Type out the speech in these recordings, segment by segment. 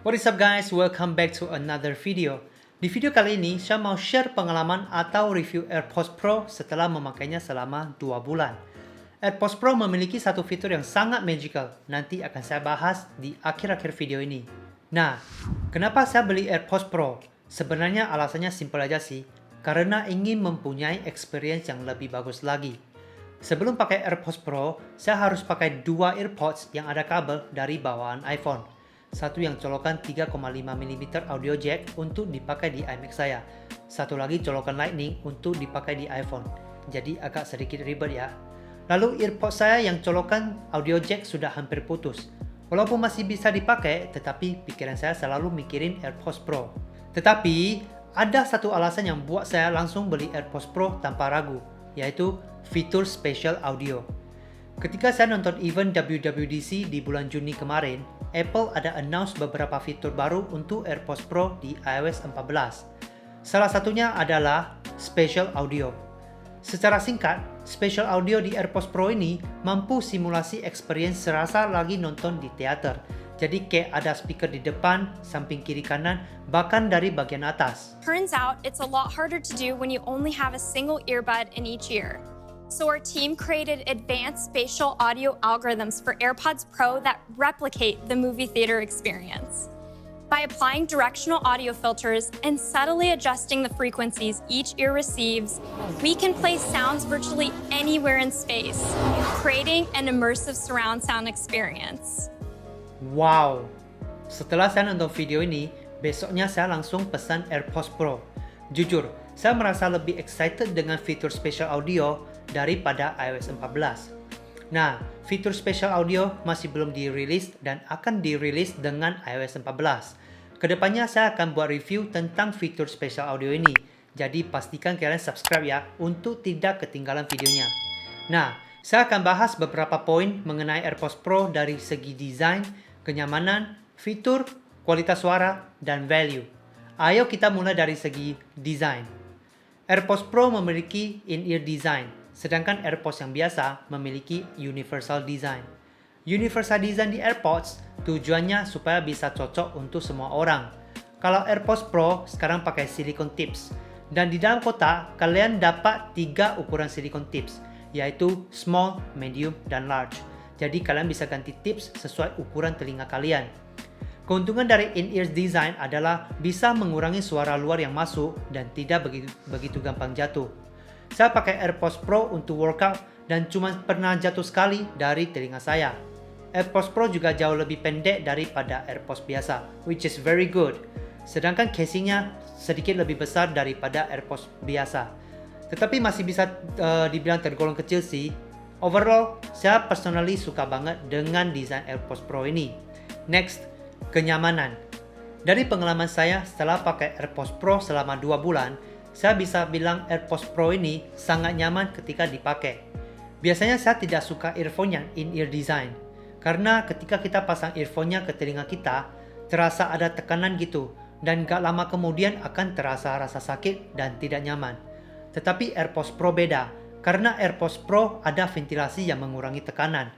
What is up guys, welcome back to another video. Di video kali ini, saya mau share pengalaman atau review AirPods Pro setelah memakainya selama 2 bulan. AirPods Pro memiliki satu fitur yang sangat magical, nanti akan saya bahas di akhir-akhir video ini. Nah, kenapa saya beli AirPods Pro? Sebenarnya alasannya simpel aja sih, karena ingin mempunyai experience yang lebih bagus lagi. Sebelum pakai AirPods Pro, saya harus pakai 2 AirPods yang ada kabel dari bawaan iPhone. Satu yang colokan 3,5mm audio jack untuk dipakai di iMac saya. Satu lagi colokan Lightning untuk dipakai di iPhone. Jadi agak sedikit ribet ya. Lalu earpods saya yang colokan audio jack sudah hampir putus. Walaupun masih bisa dipakai, tetapi pikiran saya selalu mikirin AirPods Pro. Tetapi ada satu alasan yang buat saya langsung beli AirPods Pro tanpa ragu, yaitu fitur Spatial Audio. Ketika saya nonton event WWDC di bulan Juni kemarin, Apple ada announce beberapa fitur baru untuk AirPods Pro di iOS 14. Salah satunya adalah Spatial Audio. Secara singkat, Spatial Audio di AirPods Pro ini mampu simulasi experience serasa lagi nonton di teater. Jadi kayak ada speaker di depan, samping kiri kanan, bahkan dari bagian atas. Turns out it's a lot harder to do when you only have a single earbud in each ear. So our team created advanced spatial audio algorithms for AirPods Pro that replicate the movie theater experience. By applying directional audio filters and subtly adjusting the frequencies each ear receives, we can play sounds virtually anywhere in space, creating an immersive surround sound experience. Wow! Setelah saya nonton video ini, besoknya saya langsung pesan AirPods Pro. Jujur, saya merasa lebih excited dengan fitur Spatial Audio daripada iOS 14. Nah, fitur Spatial Audio masih belum dirilis dan akan dirilis dengan iOS 14. Kedepannya saya akan buat review tentang fitur Spatial Audio ini. Jadi pastikan kalian subscribe ya untuk tidak ketinggalan videonya. Nah, saya akan bahas beberapa poin mengenai AirPods Pro dari segi desain, kenyamanan, fitur, kualitas suara, dan value. Ayo kita mulai dari segi desain. AirPods Pro memiliki in-ear design, sedangkan AirPods yang biasa memiliki universal design. Universal design di AirPods tujuannya supaya bisa cocok untuk semua orang. Kalau AirPods Pro sekarang pakai silicone tips, dan di dalam kotak kalian dapat 3 ukuran silicone tips, yaitu small, medium, dan large. Jadi kalian bisa ganti tips sesuai ukuran telinga kalian. Keuntungan dari in-ear design adalah bisa mengurangi suara luar yang masuk dan tidak begitu gampang jatuh. Saya pakai AirPods Pro untuk workout dan cuma pernah jatuh sekali dari telinga saya. AirPods Pro juga jauh lebih pendek daripada AirPods biasa, which is very good. Sedangkan casingnya sedikit lebih besar daripada AirPods biasa. Tetapi masih bisa dibilang tergolong kecil sih. Overall, saya personally suka banget dengan desain AirPods Pro ini. Next, kenyamanan. Dari pengalaman saya setelah pakai AirPods Pro selama 2 bulan, saya bisa bilang AirPods Pro ini sangat nyaman ketika dipakai. Biasanya saya tidak suka earphone yang in-ear design, karena ketika kita pasang earphone-nya ke telinga kita, terasa ada tekanan gitu, dan gak lama kemudian akan terasa rasa sakit dan tidak nyaman. Tetapi AirPods Pro beda, karena AirPods Pro ada ventilasi yang mengurangi tekanan.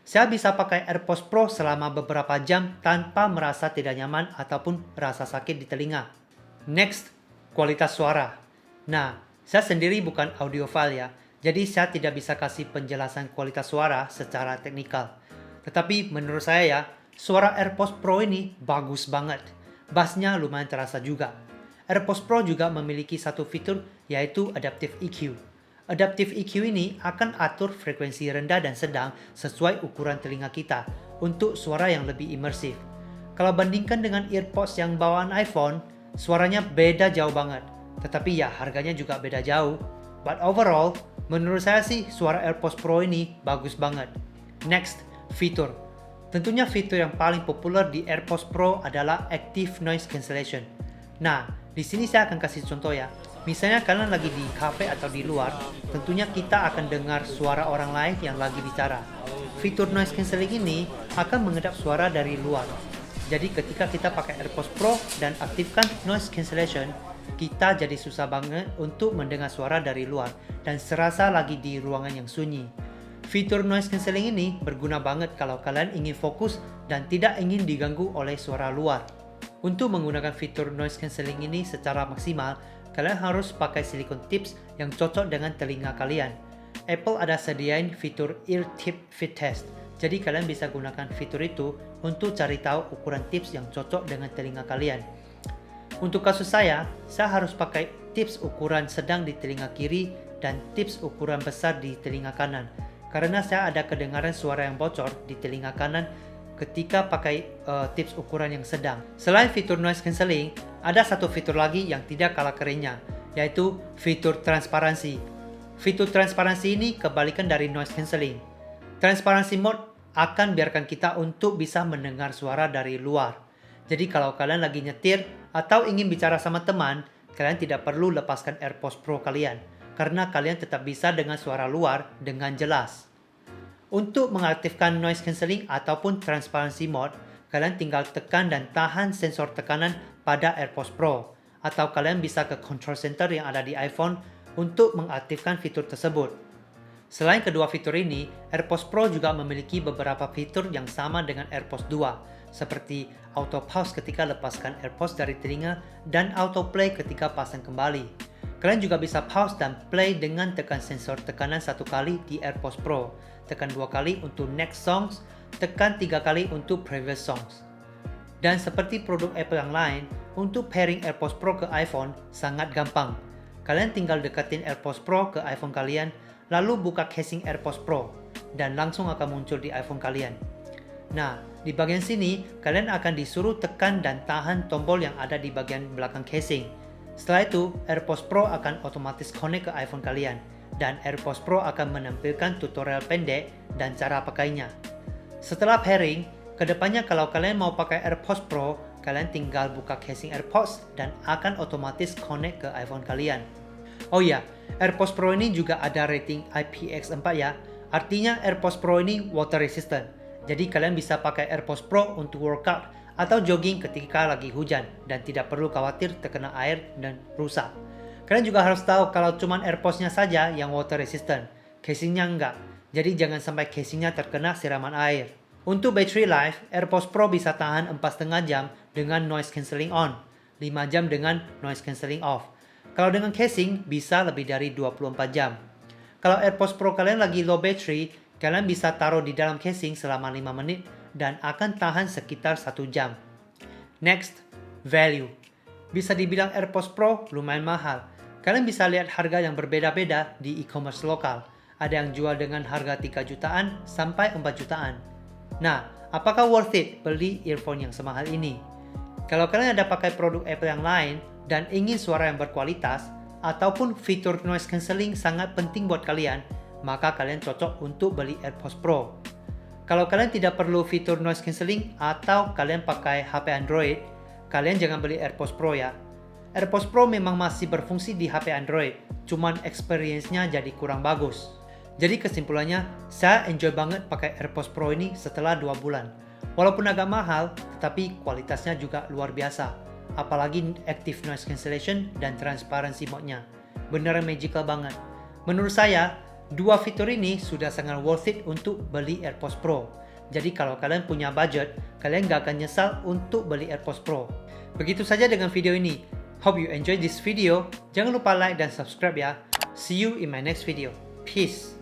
Saya bisa pakai AirPods Pro selama beberapa jam tanpa merasa tidak nyaman ataupun rasa sakit di telinga. Next, kualitas suara. Nah, saya sendiri bukan audiophile ya, jadi saya tidak bisa kasih penjelasan kualitas suara secara teknikal. Tetapi menurut saya ya, suara AirPods Pro ini bagus banget. Bassnya lumayan terasa juga. AirPods Pro juga memiliki satu fitur yaitu Adaptive EQ. Adaptive EQ ini akan atur frekuensi rendah dan sedang sesuai ukuran telinga kita untuk suara yang lebih imersif. Kalau bandingkan dengan earpods yang bawaan iPhone, suaranya beda jauh banget. Tetapi ya harganya juga beda jauh. But overall, menurut saya sih suara AirPods Pro ini bagus banget. Next, fitur. Tentunya fitur yang paling populer di AirPods Pro adalah Active Noise Cancellation. Nah, di sini saya akan kasih contoh ya. Misalnya kalian lagi di cafe atau di luar, tentunya kita akan dengar suara orang lain yang lagi bicara. Fitur noise cancelling ini akan mengedap suara dari luar. Jadi ketika kita pakai AirPods Pro dan aktifkan noise cancellation, kita jadi susah banget untuk mendengar suara dari luar dan serasa lagi di ruangan yang sunyi. Fitur noise cancelling ini berguna banget kalau kalian ingin fokus dan tidak ingin diganggu oleh suara luar. Untuk menggunakan fitur noise cancelling ini secara maksimal, kalian harus pakai silicone tips yang cocok dengan telinga kalian. Apple ada sediain fitur ear tip fit test, jadi kalian bisa gunakan fitur itu untuk cari tahu ukuran tips yang cocok dengan telinga kalian. Untuk kasus saya harus pakai tips ukuran sedang di telinga kiri dan tips ukuran besar di telinga kanan, karena saya ada kedengaran suara yang bocor di telinga kanan ketika pakai tips ukuran yang sedang. Selain fitur noise cancelling, ada satu fitur lagi yang tidak kalah kerennya, yaitu fitur transparansi. Fitur transparansi ini kebalikan dari noise cancelling. Transparansi mode akan biarkan kita untuk bisa mendengar suara dari luar. Jadi kalau kalian lagi nyetir atau ingin bicara sama teman, kalian tidak perlu lepaskan AirPods Pro kalian, karena kalian tetap bisa dengar suara luar dengan jelas. Untuk mengaktifkan noise cancelling ataupun transparency mode, kalian tinggal tekan dan tahan sensor tekanan pada AirPods Pro, atau kalian bisa ke control center yang ada di iPhone untuk mengaktifkan fitur tersebut. Selain kedua fitur ini, AirPods Pro juga memiliki beberapa fitur yang sama dengan AirPods 2, seperti auto pause ketika lepaskan AirPods dari telinga dan auto play ketika pasang kembali. Kalian juga bisa pause dan play dengan tekan sensor tekanan 1 kali di AirPods Pro, tekan 2 kali untuk next songs, tekan 3 kali untuk previous songs. Dan seperti produk Apple yang lain, untuk pairing AirPods Pro ke iPhone sangat gampang. Kalian tinggal deketin AirPods Pro ke iPhone kalian, lalu buka casing AirPods Pro, dan langsung akan muncul di iPhone kalian. Nah, di bagian sini, kalian akan disuruh tekan dan tahan tombol yang ada di bagian belakang casing. Setelah itu, AirPods Pro akan otomatis connect ke iPhone kalian, dan AirPods Pro akan menampilkan tutorial pendek dan cara pakainya. Setelah pairing, kedepannya kalau kalian mau pakai AirPods Pro, kalian tinggal buka casing AirPods dan akan otomatis connect ke iPhone kalian. Oh ya, AirPods Pro ini juga ada rating IPX4 ya, artinya AirPods Pro ini water resistant. Jadi kalian bisa pakai AirPods Pro untuk workout atau jogging ketika lagi hujan dan tidak perlu khawatir terkena air dan rusak. Kalian juga harus tahu kalau cuman AirPods-nya saja yang water resistant, casingnya enggak. Jadi jangan sampai casingnya terkena siraman air. Untuk battery life, AirPods Pro bisa tahan 4,5 jam dengan noise cancelling on, 5 jam dengan noise cancelling off. Kalau dengan casing bisa lebih dari 24 jam. Kalau AirPods Pro kalian lagi low battery, kalian bisa taruh di dalam casing selama 5 menit dan akan tahan sekitar 1 jam. Next, value. Bisa dibilang AirPods Pro lumayan mahal. Kalian bisa lihat harga yang berbeda-beda di e-commerce lokal. Ada yang jual dengan harga 3 jutaan sampai 4 jutaan. Nah, apakah worth it beli earphone yang semahal ini? Kalau kalian ada pakai produk Apple yang lain dan ingin suara yang berkualitas, ataupun fitur noise cancelling sangat penting buat kalian, maka kalian cocok untuk beli AirPods Pro. Kalau kalian tidak perlu fitur noise cancelling atau kalian pakai HP Android, kalian jangan beli AirPods Pro ya. AirPods Pro memang masih berfungsi di HP Android, cuman experience-nya jadi kurang bagus. Jadi kesimpulannya, saya enjoy banget pakai AirPods Pro ini setelah 2 bulan. Walaupun agak mahal, tetapi kualitasnya juga luar biasa. Apalagi active noise cancellation dan transparency mode-nya. Beneran magical banget. Menurut saya, dua fitur ini sudah sangat worth it untuk beli AirPods Pro. Jadi kalau kalian punya budget, kalian gak akan nyesal untuk beli AirPods Pro. Begitu saja dengan video ini. Hope you enjoyed this video. Jangan lupa like dan subscribe ya. See you in my next video. Peace.